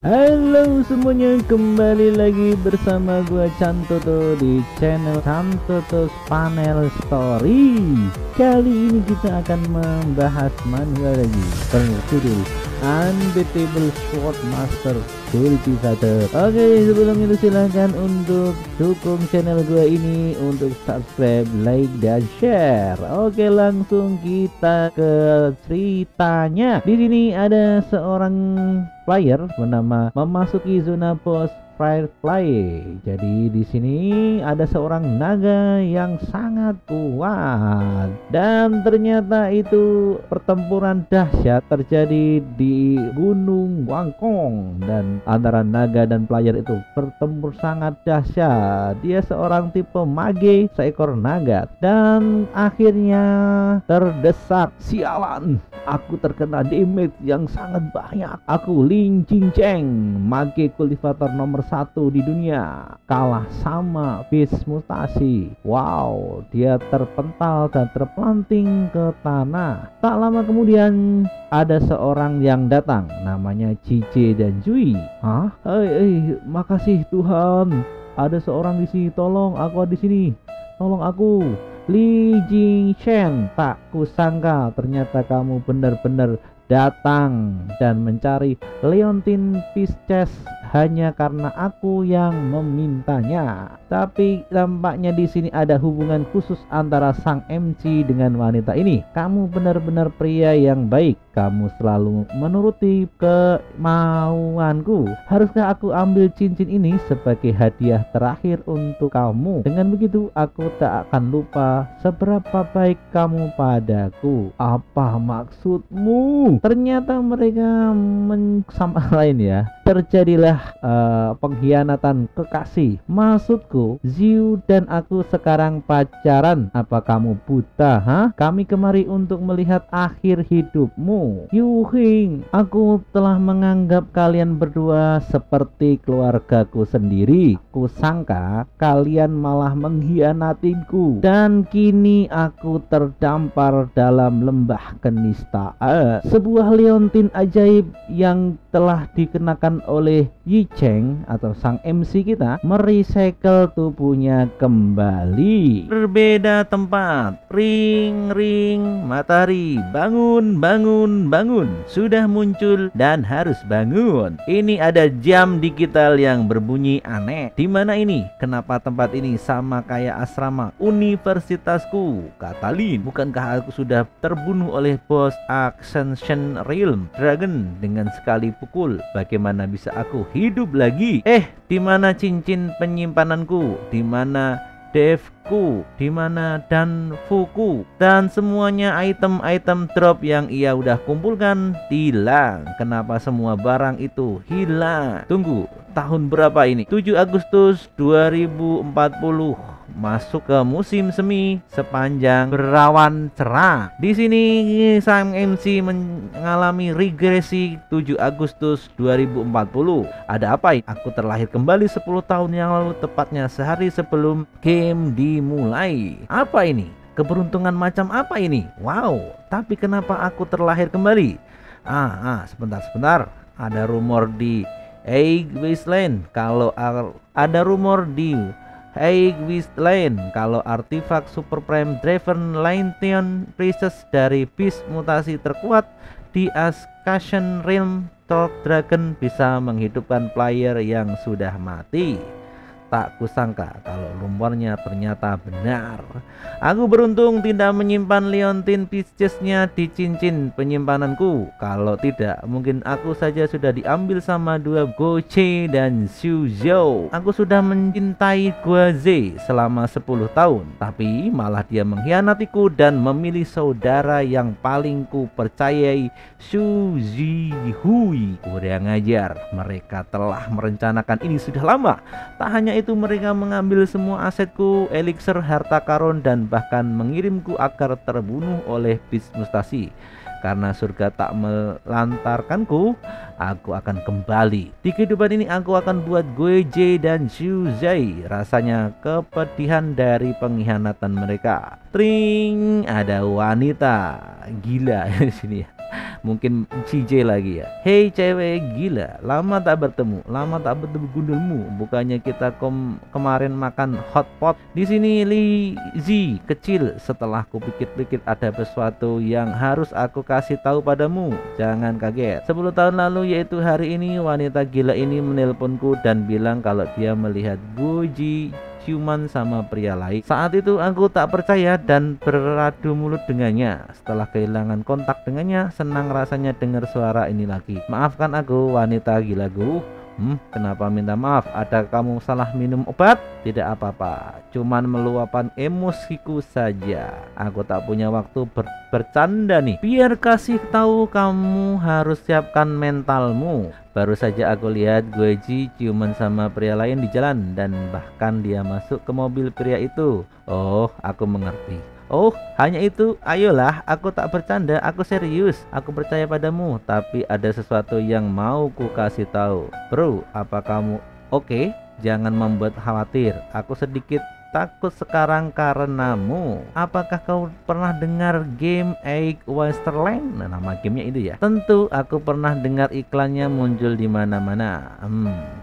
Halo semuanya, kembali lagi bersama gua Cantoto di channel Cantoto's Panel Story. Kali ini kita akan membahas manual lagi berjudul Unbeatable Sword Master Cultivator. Oke, sebelum itu silahkan untuk dukung channel gua ini untuk subscribe, like, dan share. Oke, langsung kita ke ceritanya. Di sini ada seorang player bernama memasuki zona bos Firefly. Jadi di sini ada seorang naga yang sangat kuat dan ternyata itu pertempuran dahsyat terjadi di Gunung Wangkong dan antara naga dan player itu bertempur sangat dahsyat. Dia seorang tipe mage, seekor naga, dan akhirnya terdesak. Sialan, aku terkena damage yang sangat banyak. Aku Lin Jingjeng, mage kultivator nomor 1 di dunia, kalah sama Beast mutasi. Wow, dia terpental dan terpelanting ke tanah. Tak lama kemudian ada seorang yang datang, namanya JJ dan Jui. Hah? Makasih Tuhan. Ada seorang di sini, tolong aku di sini. Tolong aku. Li Jingshen, tak kusangka ternyata kamu benar-benar datang dan mencari Leontin Pisces hanya karena aku yang memintanya. Tapi tampaknya di sini ada hubungan khusus antara sang MC dengan wanita ini. Kamu benar-benar pria yang baik. Kamu selalu menuruti kemauanku. Haruskah aku ambil cincin ini sebagai hadiah terakhir untuk kamu? Dengan begitu aku tak akan lupa seberapa baik kamu padaku. Apa maksudmu? Ternyata mereka sama lain ya. Terjadilah pengkhianatan kekasih. Maksudku, Ziu dan aku sekarang pacaran. Apa kamu buta, ha? Kami kemari untuk melihat akhir hidupmu. Yuhing, aku telah menganggap kalian berdua seperti keluargaku sendiri. Kusangka kalian malah mengkhianatinku, dan kini aku terdampar dalam lembah kenistaan. Sebuah leontin ajaib yang telah dikenakan oleh Yi Cheng atau sang MC kita merecycle tubuhnya kembali. Berbeda tempat. Ring ring, matahari, bangun bangun bangun. Sudah muncul dan harus bangun. Ini ada jam digital yang berbunyi aneh. Di mana ini? Kenapa tempat ini sama kayak asrama universitasku? Kata Lin, bukankah aku sudah terbunuh oleh bos Ascension Realm Dragon dengan sekali pukul? Bagaimana bisa aku hidup lagi? Di mana cincin penyimpananku? Di mana devku? Di mana danfuku? Dan semuanya item-item drop yang ia udah kumpulkan hilang. Kenapa semua barang itu hilang? Tunggu, tahun berapa ini? 7 Agustus 2040. Masuk ke musim semi sepanjang berawan cerah. Di sini sang MC mengalami regresi 7 Agustus 2040. Ada apa? Aku terlahir kembali 10 tahun yang lalu, tepatnya sehari sebelum game dimulai. Apa ini? Keberuntungan macam apa ini? Wow, tapi kenapa aku terlahir kembali? Sebentar. Ada rumor di Egg Wasteland kalau kalau artefak Super Prime Driven Lantern Princess dari Beast mutasi terkuat di Ascension Realm Dark Dragon bisa menghidupkan player yang sudah mati. Tak kusangka kalau rumornya ternyata benar. Aku beruntung tidak menyimpan Leontin Pisces-nya di cincin penyimpananku. Kalau tidak, mungkin aku saja sudah diambil sama dua Goche dan Suzhou. Aku sudah mencintai Guaze selama 10 tahun, tapi malah dia mengkhianatiku dan memilih saudara yang paling ku percayai, Su Zihui. Kurang ajar, mereka telah merencanakan ini sudah lama. Tak hanya itu, mereka mengambil semua asetku, elixir, harta karun, dan bahkan mengirimku agar terbunuh oleh Beast mutasi. Karena surga tak melantarkanku, aku akan kembali. Di kehidupan ini aku akan buat Gueje dan Shuzai. Rasanya kepedihan dari pengkhianatan mereka. Tring, ada wanita gila di sini ya. Mungkin CJ lagi ya. Hei cewek gila, lama tak bertemu gundulmu. Bukannya kita kemarin makan hotpot di sini Lizzie kecil. Setelah kupikir-pikir ada sesuatu yang harus aku kasih tahu padamu. Jangan kaget. 10 tahun lalu yaitu hari ini wanita gila ini menelponku dan bilang kalau dia melihat Goji ciuman sama pria lain. Saat itu aku tak percaya dan beradu mulut dengannya. Setelah kehilangan kontak dengannya, senang rasanya dengar suara ini lagi. Maafkan aku wanita gilaku. Kenapa minta maaf? Ada kamu salah minum obat? Tidak apa-apa, cuman meluapkan emosiku saja. Aku tak punya waktu bercanda nih. Biar kasih tahu kamu harus siapkan mentalmu. Baru saja aku lihat Goji ciuman sama pria lain di jalan dan bahkan dia masuk ke mobil pria itu. Oh, aku mengerti. Oh, hanya itu. Ayolah, aku tak bercanda, aku serius. Aku percaya padamu, tapi ada sesuatu yang mau ku kasih tahu. Bro, apa kamu oke? Jangan membuat khawatir. Aku sedikit takut sekarang karenamu. Apakah kau pernah dengar game Egg Wasteland? Nah, nama gamenya itu ya. Tentu aku pernah dengar iklannya muncul di mana-mana.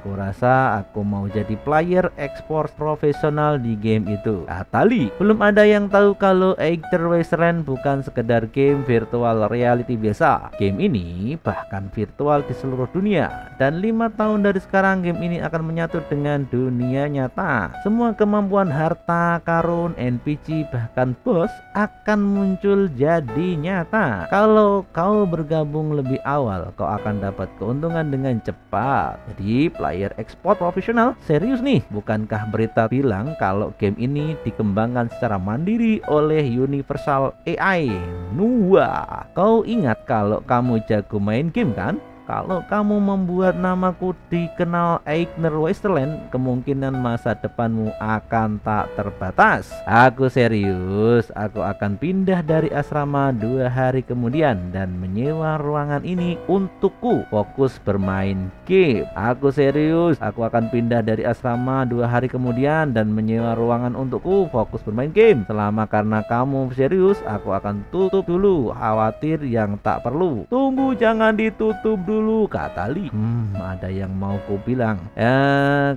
Kurasa aku mau jadi player e-sport profesional di game itu. Tali, belum ada yang tahu kalau Egg Wasteland bukan sekedar game virtual reality biasa. Game ini bahkan virtual di seluruh dunia. Dan 5 tahun dari sekarang game ini akan menyatu dengan dunia nyata. Semua kemampuan harta karun, NPC, bahkan bos akan muncul jadi nyata. Kalau kau bergabung lebih awal, kau akan dapat keuntungan dengan cepat. Jadi player e-sport profesional, serius nih. Bukankah berita bilang kalau game ini dikembangkan secara mandiri oleh Universal AI Nua? Kau ingat kalau kamu jago main game kan? Kalau kamu membuat namaku dikenal Eigner Wasteland, kemungkinan masa depanmu akan tak terbatas. Aku serius, aku akan pindah dari asrama 2 hari kemudian dan menyewa ruangan ini untukku fokus bermain game. Aku serius, aku akan pindah dari asrama 2 hari kemudian dan menyewa ruangan untukku fokus bermain game. Selama karena kamu serius, aku akan tutup dulu. Khawatir yang tak perlu. Tunggu, jangan ditutup dulu, kata Lee. Ada yang mau ku bilang.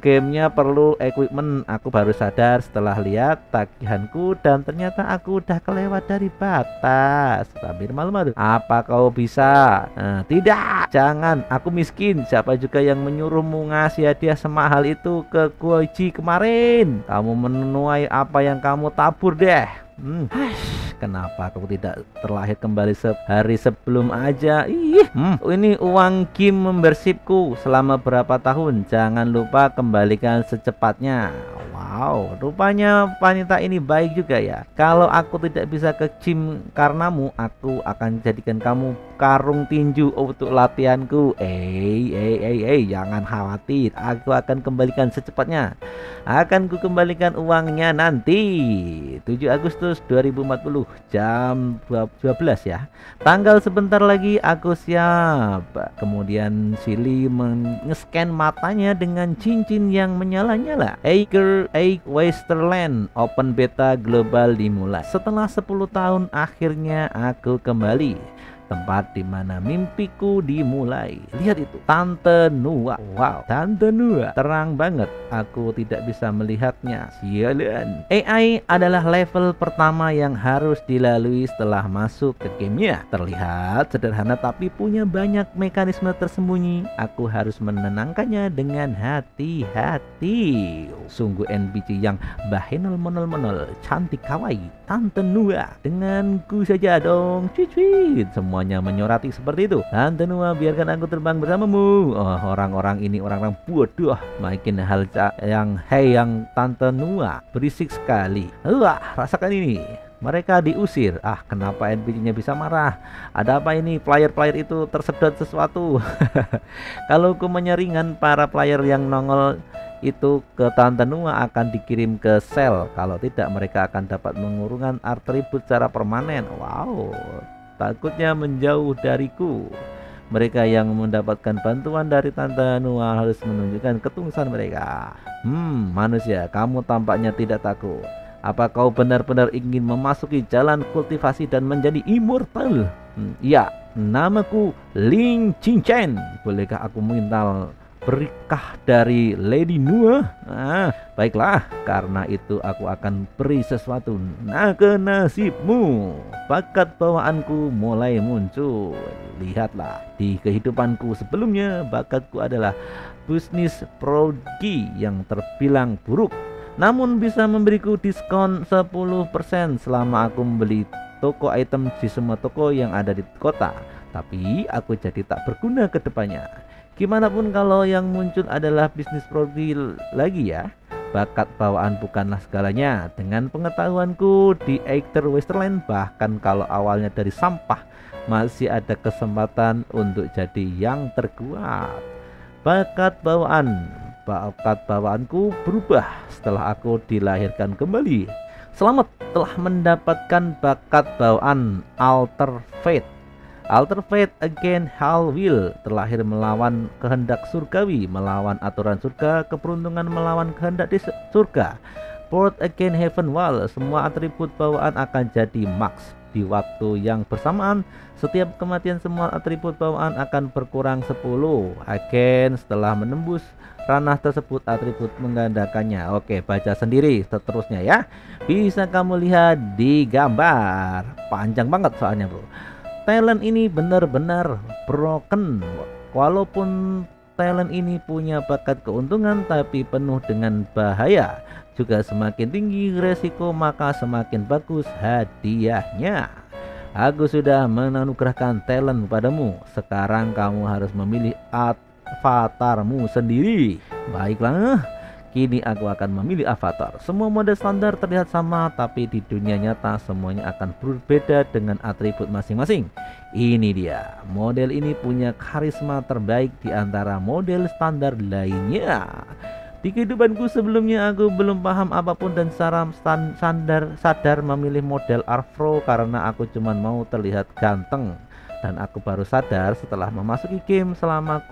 Gamenya perlu equipment. Aku baru sadar setelah lihat tagihanku dan ternyata aku udah kelewat dari batas. Sambil malu-malu. Apa kau bisa? Tidak, jangan. Aku miskin. Siapa juga yang menyuruhmu ngasih hadiah semahal itu ke Goji kemarin? Kamu menuai apa yang kamu tabur deh. Kenapa aku tidak terlahir kembali sehari sebelum aja? Ini uang game membershipku selama berapa tahun. Jangan lupa kembalikan secepatnya. Wow, rupanya wanita ini baik juga ya. Kalau aku tidak bisa ke gym karenamu, aku akan jadikan kamu karung tinju untuk latihanku. Jangan khawatir, aku akan kembalikan secepatnya. Akan ku kembalikan uangnya nanti 7 Agustus 2040 jam 12 ya. Tanggal sebentar lagi aku siap. Kemudian Silly mengescan matanya dengan cincin yang menyala-nyala. Egg Wasteland Open Beta Global dimulai. Setelah 10 tahun akhirnya aku kembali. Tempat dimana mimpiku dimulai. Lihat itu, Tante Nua. Wow, Tante Nua terang banget. Aku tidak bisa melihatnya. Sialan. AI adalah level pertama yang harus dilalui setelah masuk ke gamenya. Terlihat sederhana tapi punya banyak mekanisme tersembunyi. Aku harus menenangkannya dengan hati-hati. Sungguh NPC yang bahenol monol cantik kawaii. Tante Nua, denganku saja dong. Cuit. Semuanya menyoroti seperti itu. Tante Nua, biarkan aku terbang bersamamu. Orang-orang ini orang-orang bodoh. Makin hal yang Tante Nua berisik sekali. Wah, rasakan ini. Mereka diusir. Kenapa NPC-nya bisa marah? Ada apa ini? Player-player itu tersedot sesuatu. Kalau ku menyeringan, para player yang nongol itu ke Tante Nua akan dikirim ke sel. Kalau tidak, mereka akan dapat mengurungan atribut secara permanen. Wow, takutnya menjauh dariku. Mereka yang mendapatkan bantuan dari Tante Nua harus menunjukkan ketulusan mereka. Manusia, kamu tampaknya tidak takut. Apa kau benar-benar ingin memasuki jalan kultivasi dan menjadi immortal? Ya, namaku Ling Qingchen. Bolehkah aku minta berkah dari Lady Nua? Baiklah, karena itu aku akan beri sesuatu. Naga nasibmu. Bakat bawaanku mulai muncul. Lihatlah, di kehidupanku sebelumnya bakatku adalah bisnis prodi yang terbilang buruk, namun bisa memberiku diskon 10% selama aku membeli toko item di semua toko yang ada di kota. Tapi aku jadi tak berguna ke depannya. Gimana pun kalau yang muncul adalah bisnis prodi lagi ya. Bakat bawaan bukanlah segalanya. Dengan pengetahuanku di Aether Wasteland, bahkan kalau awalnya dari sampah, masih ada kesempatan untuk jadi yang terkuat. Bakat bawaanku berubah setelah aku dilahirkan kembali. Selamat telah mendapatkan bakat bawaan Alter Fate. Alter Fate Against Hell Will, terlahir melawan kehendak surgawi, melawan aturan surga, keberuntungan melawan kehendak di surga. Birth Against Heaven Wall, semua atribut bawaan akan jadi max. Di waktu yang bersamaan, setiap kematian semua atribut bawaan akan berkurang 10. Again, setelah menembus ranah tersebut, atribut menggandakannya. Oke, baca sendiri seterusnya ya. Bisa kamu lihat di gambar. Panjang banget soalnya bro. Talent ini benar-benar broken. Walaupun talent ini punya bakat keuntungan, tapi penuh dengan bahaya. Juga semakin tinggi resiko, maka semakin bagus hadiahnya. Aku sudah menganugerahkan talent padamu. Sekarang kamu harus memilih avatarmu sendiri. Baiklah, kini aku akan memilih avatar. Semua mode standar terlihat sama, tapi di dunia nyata semuanya akan berbeda dengan atribut masing-masing. Ini dia, model ini punya karisma terbaik di antara model standar lainnya. Di kehidupanku sebelumnya aku belum paham apapun dan secara sadar memilih model Afro karena aku cuma mau terlihat ganteng. Dan aku baru sadar setelah memasuki game, selama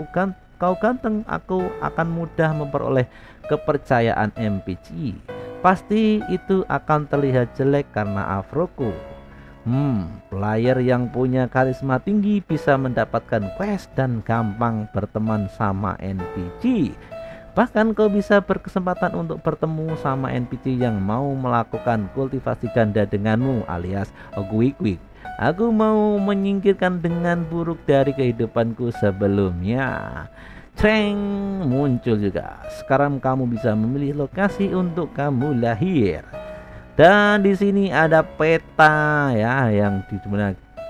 kau ganteng, aku akan mudah memperoleh kepercayaan NPC. Pasti itu akan terlihat jelek karena afroku. Player yang punya karisma tinggi bisa mendapatkan quest dan gampang berteman sama NPC. Bahkan kau bisa berkesempatan untuk bertemu sama NPC yang mau melakukan kultivasi ganda denganmu alias quick. Aku mau menyingkirkan dengan buruk dari kehidupanku sebelumnya. Ceng, muncul juga. Sekarang kamu bisa memilih lokasi untuk kamu lahir. Dan di sini ada peta ya yang di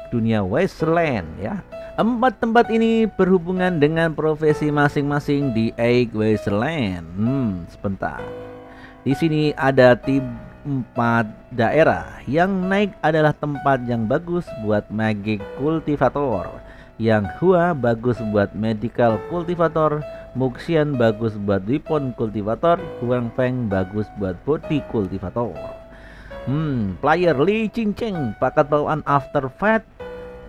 dunia Wasteland ya. 4 tempat ini berhubungan dengan profesi masing-masing di Aether Wasteland. Sebentar. Di sini ada 4 daerah. Yang naik adalah tempat yang bagus buat magic cultivator. Yang Hua bagus buat medical cultivator. Muxian bagus buat weapon cultivator. Huang Feng bagus buat body cultivator. Player Li Qingchen, bakat bawaan After Fate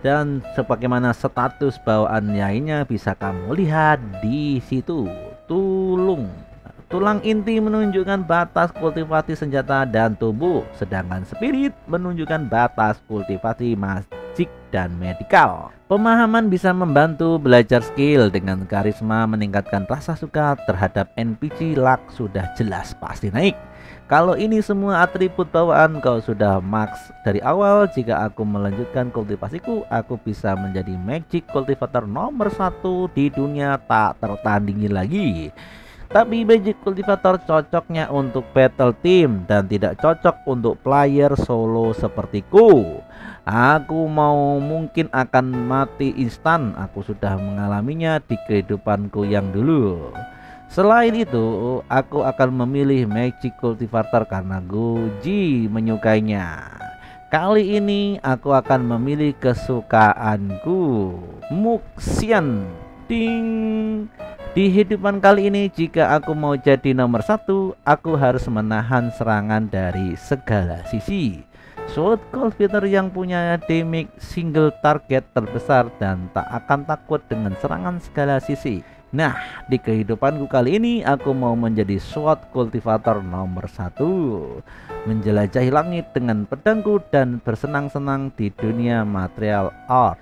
dan sebagaimana status bawaan lainnya bisa kamu lihat di situ. Tulang inti menunjukkan batas kultivasi senjata dan tubuh, sedangkan spirit menunjukkan batas kultivasi magic dan medical. Pemahaman bisa membantu belajar skill, dengan karisma meningkatkan rasa suka terhadap NPC. Luck sudah jelas pasti naik. Kalau ini semua atribut bawaan kau sudah max dari awal, jika aku melanjutkan kultivasiku, aku bisa menjadi magic cultivator nomor 1 di dunia, tak tertandingi lagi. Tapi magic cultivator cocoknya untuk battle team dan tidak cocok untuk player solo sepertiku. Aku mungkin akan mati instan, aku sudah mengalaminya di kehidupanku yang dulu. Selain itu, aku akan memilih Magic Cultivator karena Goji menyukainya. Kali ini aku akan memilih kesukaanku, Muxian. Ding. Di kehidupan kali ini, jika aku mau jadi nomor 1, aku harus menahan serangan dari segala sisi. Sword Cultivator yang punya damage single target terbesar dan tak akan takut dengan serangan segala sisi. Nah, di kehidupanku kali ini aku mau menjadi SWOT kultivator nomor 1, menjelajahi langit dengan pedangku dan bersenang-senang di dunia material art.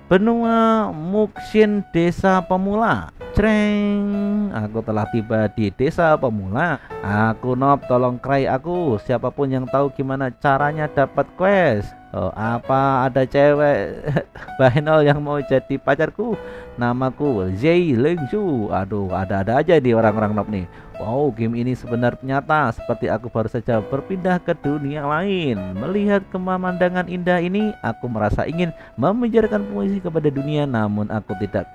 Benua Muxin Desa Pemula. Creng, aku telah tiba di Desa Pemula. Aku Nob, tolong cry aku. Siapapun yang tahu gimana caranya dapat quest. Oh, apa ada cewek Bahenol yang mau jadi pacarku? Namaku Zai Lengsu. Aduh, ada-ada aja di orang-orang Nob nih. Wow, game ini sebenarnya nyata, seperti aku baru saja berpindah ke dunia lain. Melihat pemandangan indah ini, aku merasa ingin meminjarkan puisi kepada dunia, namun aku tidak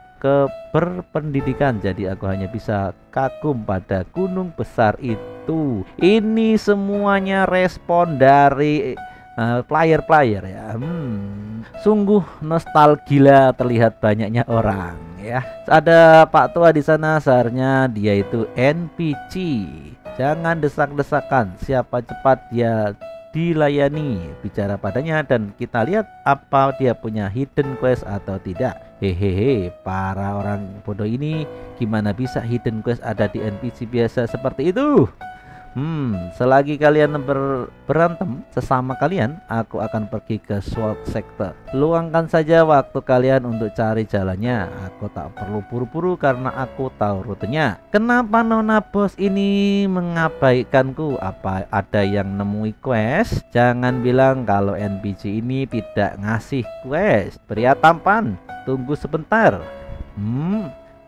berpendidikan, jadi aku hanya bisa kagum pada gunung besar itu. Ini semuanya respon dari player-player ya. Sungguh nostalgia terlihat banyaknya orang ya. Ada Pak Tua di sana, seharusnya dia itu NPC. Jangan desak-desakan, siapa cepat dia dilayani, bicara padanya dan kita lihat apa dia punya hidden quest atau tidak. Hehehe, para orang bodoh ini gimana bisa hidden quest ada di NPC biasa seperti itu? Selagi kalian berantem sesama kalian, aku akan pergi ke SWOT sektor. Luangkan saja waktu kalian untuk cari jalannya. Aku tak perlu buru-buru karena aku tahu rutenya. Kenapa Nona Bos ini mengabaikanku? Apa ada yang nemui quest? Jangan bilang kalau NPC ini tidak ngasih quest. Pria tampan, tunggu sebentar.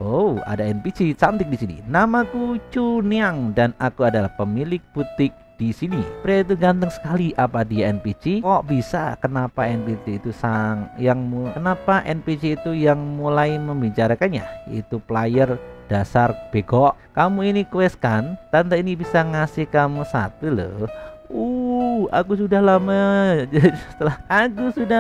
Oh, ada NPC cantik di sini. Namaku Cuniang dan aku adalah pemilik butik di sini. Pria itu ganteng sekali. Apa dia NPC? Kok bisa? Kenapa NPC itu yang mulai membicarakannya? Itu player dasar bego. Kamu ini quest kan? Tante ini bisa ngasih kamu satu loh. Aku sudah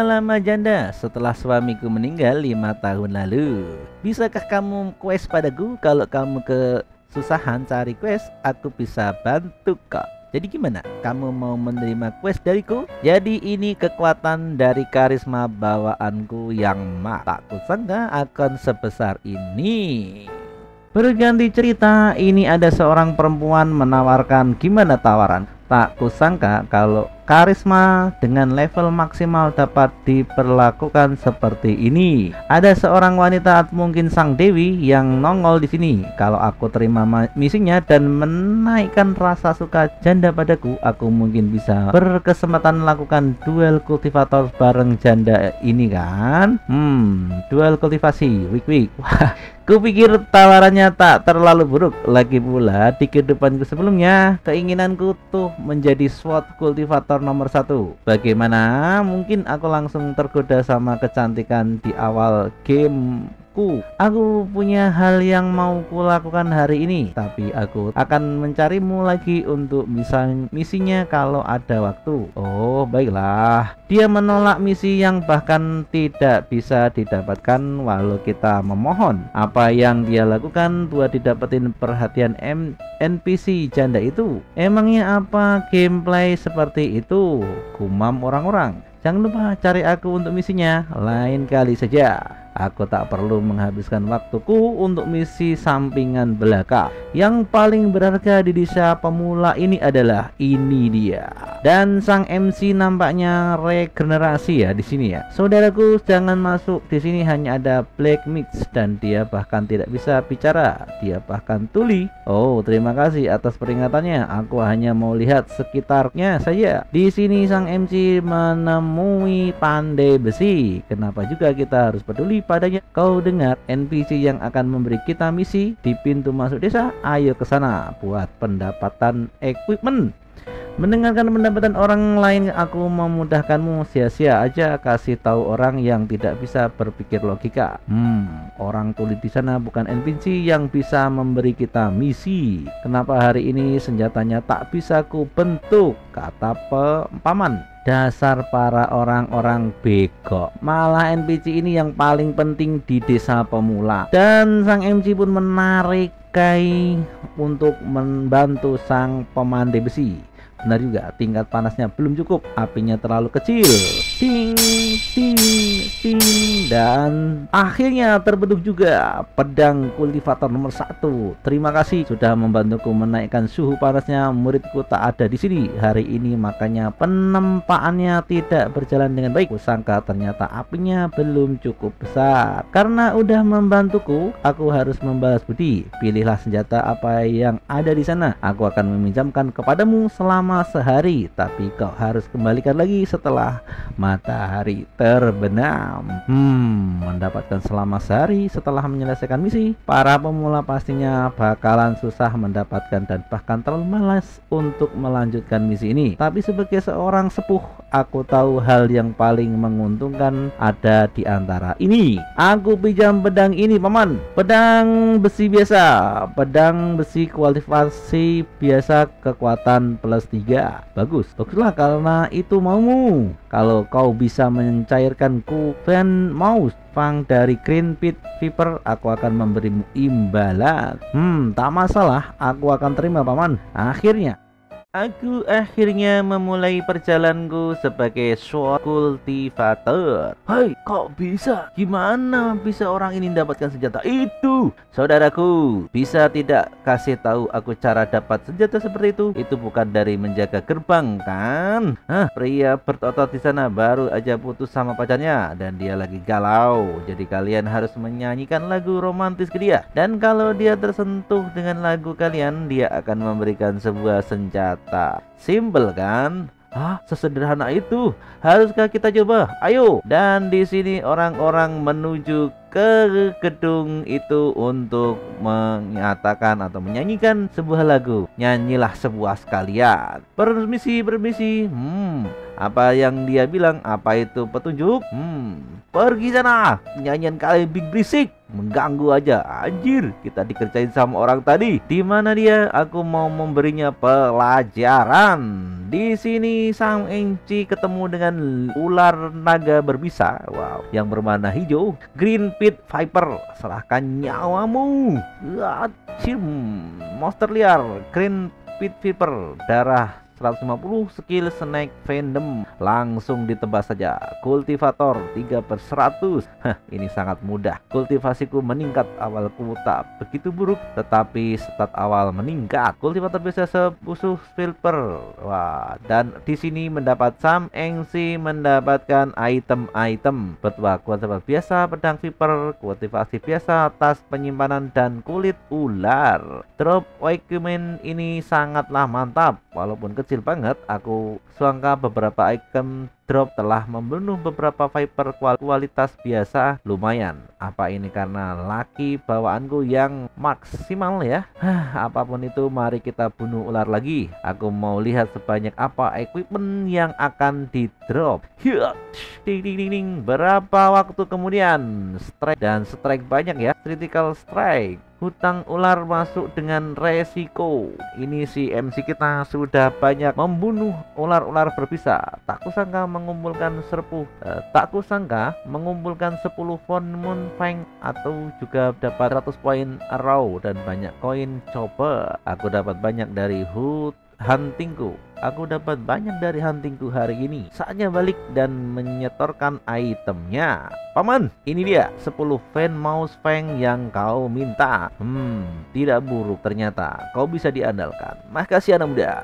lama janda setelah suamiku meninggal 5 tahun lalu. Bisakah kamu quest padaku? Kalau kamu kesusahan cari quest, aku bisa bantu kok. Jadi gimana? Kamu mau menerima quest dariku? Jadi ini kekuatan dari karisma bawaanku yang tak kusangka akan sebesar ini. Berganti cerita, ini ada seorang perempuan menawarkan. Gimana tawaran? Tak kusangka kalau karisma dengan level maksimal dapat diperlakukan seperti ini. Ada seorang wanita, mungkin sang dewi, yang nongol di sini. Kalau aku terima misinya dan menaikkan rasa suka janda padaku, aku mungkin bisa berkesempatan melakukan duel kultivator bareng janda ini kan. Duel kultivasi wik. Wah, kupikir tawarannya tak terlalu buruk. Lagi pula di kehidupanku sebelumnya, keinginanku tuh menjadi SWOT kultivator nomor 1. Bagaimana? Mungkin aku langsung tergoda sama kecantikan di awal gameku. Aku punya hal yang mau kulakukan hari ini, tapi aku akan mencarimu lagi untuk misinya kalau ada waktu. Oh, baiklah. Dia menolak misi yang bahkan tidak bisa didapatkan walau kita memohon. Apa yang dia lakukan buat didapetin perhatian NPC janda itu? Emangnya apa gameplay seperti itu? Gumam orang-orang. Jangan lupa cari aku untuk misinya lain kali saja. Aku tak perlu menghabiskan waktuku untuk misi sampingan belaka. Yang paling berharga di Desa Pemula ini adalah ini dia. Dan sang MC nampaknya regenerasi ya di sini ya. Saudaraku, jangan masuk di sini, hanya ada Black Mix dan dia bahkan tidak bisa bicara. Dia bahkan tuli. Oh, terima kasih atas peringatannya. Aku hanya mau lihat sekitarnya saja. Di sini sang MC menemui pandai besi. Kenapa juga kita harus peduli padanya? Kau dengar NPC yang akan memberi kita misi di pintu masuk desa? Ayo ke sana buat pendapatan equipment. Mendengarkan pendapatan orang lain aku memudahkanmu, sia-sia aja kasih tahu orang yang tidak bisa berpikir logika. Orang tuli di sana bukan NPC yang bisa memberi kita misi. Kenapa hari ini senjatanya tak bisa ku bentuk? Kata paman. Dasar para orang-orang bego. Malah NPC ini yang paling penting di Desa Pemula. Dan sang MC pun menarik Kai untuk membantu sang pemandai besi. Benar juga, tingkat panasnya belum cukup, apinya terlalu kecil. Ting, ting, ting. Dan akhirnya terbentuk juga pedang kultivator nomor 1. Terima kasih sudah membantuku menaikkan suhu panasnya. Muridku tak ada di sini hari ini, makanya penempaannya tidak berjalan dengan baik. Kusangka ternyata apinya belum cukup besar. Karena udah membantuku, aku harus membalas budi. Pilihlah senjata apa yang ada di sana. Aku akan meminjamkan kepadamu selama sehari, tapi kau harus kembalikan lagi setelah matahari terbenam. Mendapatkan selama sehari setelah menyelesaikan misi. Para pemula pastinya bakalan susah mendapatkan dan bahkan terlalu malas untuk melanjutkan misi ini. Tapi sebagai seorang sepuh, aku tahu hal yang paling menguntungkan ada di antara ini. Aku pinjam pedang ini, paman. Pedang besi biasa, pedang besi kualifikasi biasa, kekuatan +3. Baguslah karena itu maumu. Kalau kau bisa mencairkan Fan Mouse Fang dari Green Pit Viper, aku akan memberimu imbalan. Tak masalah, aku akan terima, paman. Aku akhirnya memulai perjalananku sebagai sword cultivator. Hai, kok bisa? Gimana bisa orang ini mendapatkan senjata itu? Saudaraku, bisa tidak kasih tahu aku cara dapat senjata seperti itu? Itu bukan dari menjaga gerbang, kan? Pria berotot di sana baru aja putus sama pacarnya dan dia lagi galau. Jadi kalian harus menyanyikan lagu romantis ke dia. Dan kalau dia tersentuh dengan lagu kalian, dia akan memberikan sebuah senjata. Simple kan? Sesederhana itu. Haruskah kita coba? Ayo. Dan di sini orang-orang menuju ke gedung itu untuk menyatakan atau menyanyikan sebuah lagu. Nyanyilah sebuah sekalian. Permisi. Apa yang dia bilang? Apa itu petunjuk? Pergi sana. Nyanyian kalian berisik, mengganggu aja. Anjir, kita dikerjain sama orang tadi. Di mana dia? Aku mau memberinya pelajaran. Di sini Sang Enci ketemu dengan ular naga berbisa, yang berwarna hijau, Green Pit Viper. Serahkan nyawamu. Monster liar, Green Pit Viper, darah 150, skill Snake Venom, langsung ditebas saja. Kultivator 3/100. Ini sangat mudah. Kultivasiku meningkat. Awalku tak begitu buruk, tetapi stat awal meningkat. Kultivator biasa sepusuh Silver. Dan di sini mendapat Sam Engsi mendapatkan item-item berupa kultivator biasa, pedang Viper, kultivasi biasa, tas penyimpanan, dan kulit ular. Drop equipment ini sangatlah mantap, walaupun kecil banget. Aku sangka beberapa item drop telah membunuh beberapa Viper kualitas biasa lumayan. Apa ini karena laki bawaanku yang maksimal ya? Apapun itu, mari kita bunuh ular lagi. Aku mau lihat sebanyak apa equipment yang akan di drop. Berapa waktu kemudian? Strike banyak ya. Critical strike. Hutang ular masuk dengan resiko. Ini si MC kita sudah banyak membunuh ular-ular berbisa. Tak kusangka mengumpulkan 10 Von Moon Fang, atau juga dapat 100 poin arrow dan banyak koin chopper. Aku dapat banyak dari huntingku. Hari ini. Saatnya balik dan menyetorkan itemnya. Paman, ini dia 10 Fan Mouse Fang yang kau minta. Tidak buruk ternyata. Kau bisa diandalkan. Makasih anak muda.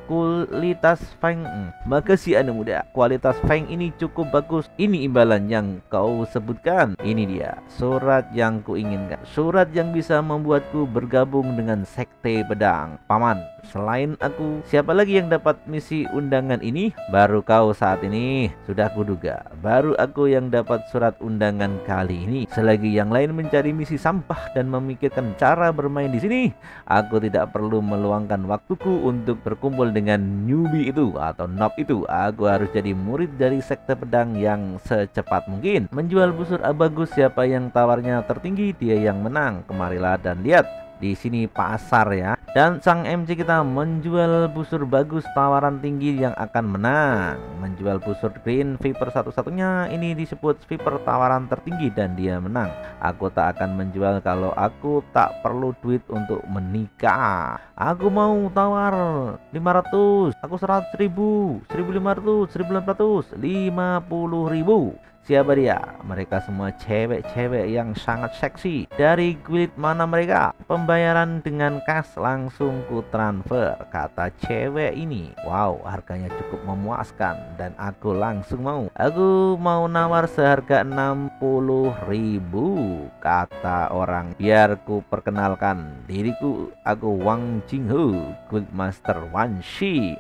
Kualitas Fang ini cukup bagus. Ini imbalan yang kau sebutkan. Ini dia surat yang kuinginkan. Surat yang bisa membuatku bergabung dengan sekte pedang. Paman, selain aku, siapa lagi yang dapat misi undangan ini? Baru kau saat ini. Sudah kuduga, baru aku yang dapat surat undangan kali ini. Selagi yang lain mencari misi sampah dan memikirkan cara bermain di sini, aku tidak perlu meluangkan waktuku untuk berkumpul dengan newbie itu atau noob itu. Aku harus jadi murid dari sekte pedang yang secepat mungkin. Menjual busur bagus, siapa yang tawarnya tertinggi dia yang menang. Kemarilah dan lihat Di sini pasar ya. Dan sang MC kita menjual busur bagus tawaran tinggi yang akan menang. Menjual busur green Viper satu-satunya ini disebut Viper tawaran tertinggi dan dia menang. Aku tak akan menjual kalau aku tak perlu duit untuk menikah. Aku mau tawar 500, aku 100.000, 1.500, 1.800, 50.000. Siapa dia? Mereka semua cewek-cewek yang sangat seksi. Dari guild mana mereka? Pembayaran dengan cash langsung ku transfer, kata cewek ini. Wow, harganya cukup memuaskan dan aku langsung mau. Aku mau nawar seharga 60.000, kata orang. Biar ku perkenalkan diriku, aku Wang Jingho, Guild Master Wan Shi.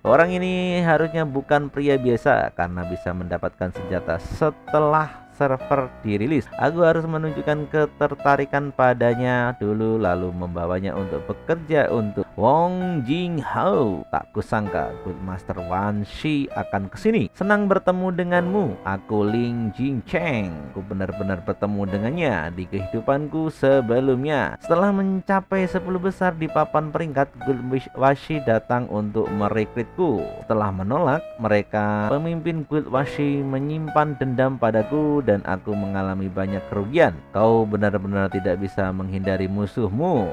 Orang ini harusnya bukan pria biasa karena bisa mendapatkan senjata setelah server dirilis. Aku harus menunjukkan ketertarikan padanya dulu lalu membawanya untuk bekerja untuk Wang Jingho. Tak kusangka Guild Master Wan Shi akan kesini. Senang bertemu denganmu. Aku Ling Jingcheng. Aku benar-benar bertemu dengannya di kehidupanku sebelumnya. Setelah mencapai 10 besar di papan peringkat, Guild Washi datang untuk merekrutku. Setelah menolak, mereka pemimpin Guild Washi menyimpan dendam padaku dan aku mengalami banyak kerugian. Kau benar-benar tidak bisa menghindari musuhmu.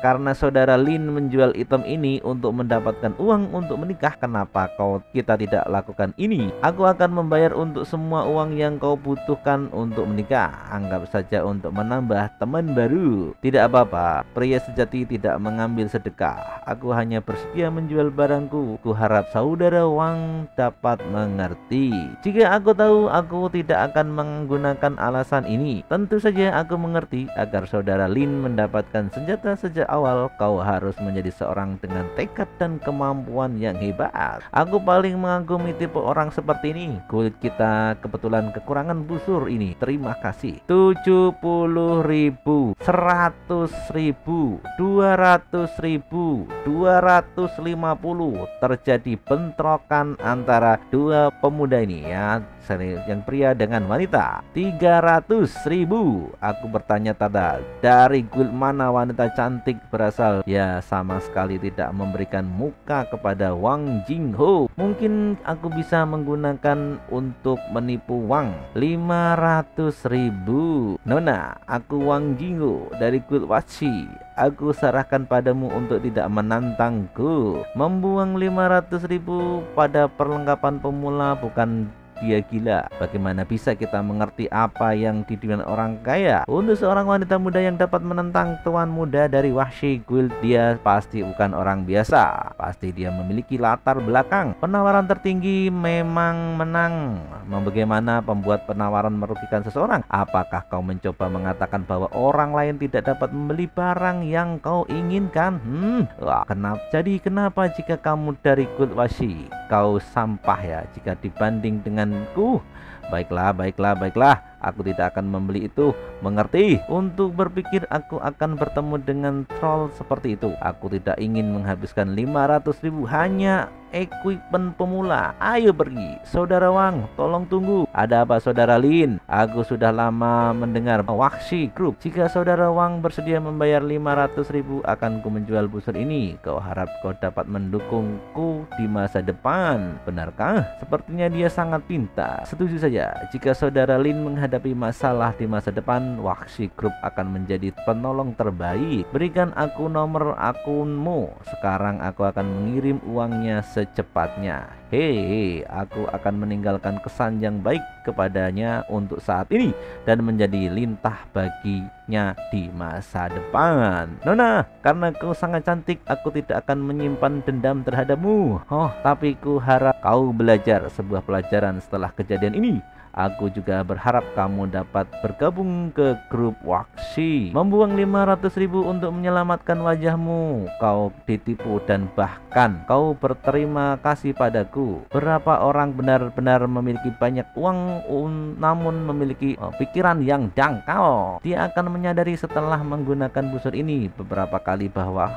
Karena saudara Lin menjual item ini untuk mendapatkan uang untuk menikah, kenapa kita tidak lakukan ini? Aku akan membayar untuk semua uang yang kau butuhkan untuk menikah. Anggap saja untuk menambah teman baru. Tidak apa-apa, pria sejati tidak mengambil sedekah. Aku hanya bersedia menjual barangku. Ku harap saudara Wang dapat mengerti. Jika aku tahu aku tidak akan menggunakan alasan ini, tentu saja aku mengerti. Agar saudara Lin mendapatkan senjata sejak awal, kau harus menjadi seorang dengan tekad dan kemampuan yang hebat. Aku paling mengagumi tipe orang seperti ini. Kulit kita kebetulan kekurangan busur ini. Terima kasih. 70.000, 100.000, 200.000, 250. Terjadi bentrokan antara dua pemuda ini ya, yang pria dengan wanita. 300.000. Aku bertanya tanda, dari guild mana wanita cantik berasal? Ya, sama sekali tidak memberikan muka kepada Wang Jingho. Mungkin aku bisa menggunakan untuk menipu Wang. 500.000. Nona, aku Wang Jingho dari Guild Washi. Aku serahkan padamu untuk tidak menantangku. Membuang 500.000 pada perlengkapan pemula bukan dia gila. Bagaimana bisa kita mengerti apa yang diduga orang kaya? Untuk seorang wanita muda yang dapat menentang tuan muda dari Washi Guild, dia pasti bukan orang biasa. Pasti dia memiliki latar belakang. Penawaran tertinggi memang menang. Bagaimana pembuat penawaran merugikan seseorang? Apakah kau mencoba mengatakan bahwa orang lain tidak dapat membeli barang yang kau inginkan? Kenapa jika kamu dari Guild Washi, kau sampah ya jika dibanding denganku? Baiklah. Aku tidak akan membeli itu. Mengerti? Untuk berpikir aku akan bertemu dengan troll seperti itu. Aku tidak ingin menghabiskan 500.000 hanya equipment pemula. Ayo pergi. Saudara Wang, tolong tunggu. Ada apa saudara Lin? Aku sudah lama mendengar Washi Group. Jika saudara Wang bersedia membayar 500.000, akan ku menjual busur ini. Kau harap kau dapat mendukungku di masa depan. Benarkah? Sepertinya dia sangat pintar. Setuju saja. Jika saudara Lin menghadapi masalah di masa depan, Washi Group akan menjadi penolong terbaik. Berikan aku nomor akunmu. Sekarang aku akan mengirim uangnya secepatnya. Aku akan meninggalkan kesan yang baik kepadanya untuk saat ini dan menjadi lintah baginya di masa depan. Nona, karena kau sangat cantik, aku tidak akan menyimpan dendam terhadapmu. Tapi ku harap kau belajar sebuah pelajaran setelah kejadian ini. Aku juga berharap kamu dapat bergabung ke grup Washi. Membuang 500.000 untuk menyelamatkan wajahmu. Kau ditipu dan bahkan kau berterima kasih padaku. Berapa orang benar-benar memiliki banyak uang namun memiliki pikiran yang dangkal. Dia akan menyadari setelah menggunakan busur ini beberapa kali bahwa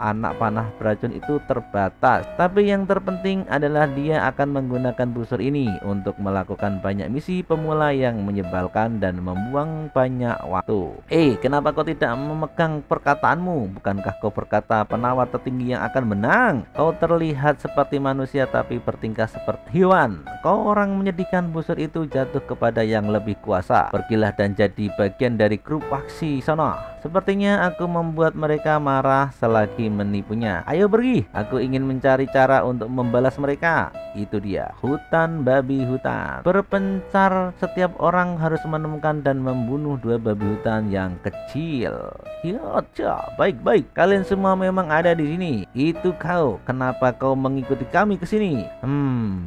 anak panah beracun itu terbatas. Tapi yang terpenting adalah dia akan menggunakan busur ini untuk melakukan banyak misi misi pemula yang menyebalkan dan membuang banyak waktu. Kenapa kau tidak memegang perkataanmu? Bukankah kau berkata penawar tertinggi yang akan menang? Kau terlihat seperti manusia tapi bertingkah seperti hewan. Kau orang menyedihkan, busur itu jatuh kepada yang lebih kuasa. Pergilah dan jadi bagian dari grup waksi sana. Sepertinya aku membuat mereka marah selagi menipunya. Ayo pergi, aku ingin mencari cara untuk membalas mereka. Itu dia, hutan babi hutan. Berpencar, setiap orang harus menemukan dan membunuh 2 babi hutan yang kecil. Yaca, baik-baik, kalian semua memang ada di sini. Itu kau, kenapa kau mengikuti kami ke sini?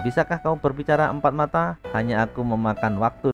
Bisakah kau berbicara 4 mata? Hanya aku memakan waktu